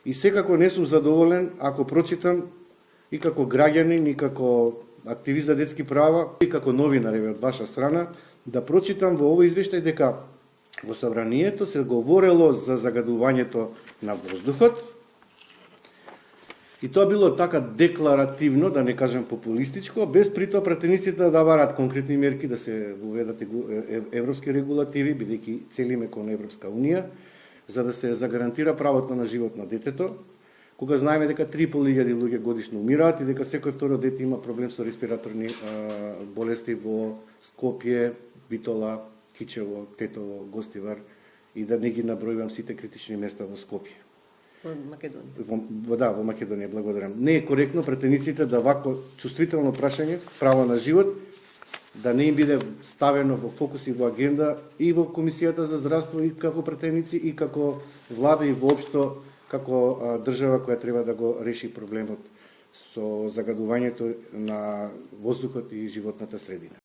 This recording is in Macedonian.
И секако не сум задоволен ако прочитам и како граѓанин, и како активист за детски права, и како новинар од ваша страна, да прочитам во овој извештај дека во собранието се говорело за загадувањето на воздухот, и тоа било така декларативно, да не кажем популистичко, без при тоа пратениците да барат конкретни мерки, да се воведат европски регулативи, бидејќи целиме кон Европска Унија, за да се загарантира правото на живот на детето, кога знаеме дека 3.500 луѓе годишно умираат и дека секој второ дете има проблем со респираторни болести во Скопје, Битола, Кичево, Тетово, Гостивар и да не ги набројувам сите критични места во Скопје. Во Македонија. Во Македонија, благодарам. Не е коректно претениците да вако чувствително прашање, право на живот, да не им биде ставено во фокус и во агенда и во Комисијата за здравство и како претеници и како влада и воопшто како држава која треба да го реши проблемот со загадувањето на воздухот и животната средина.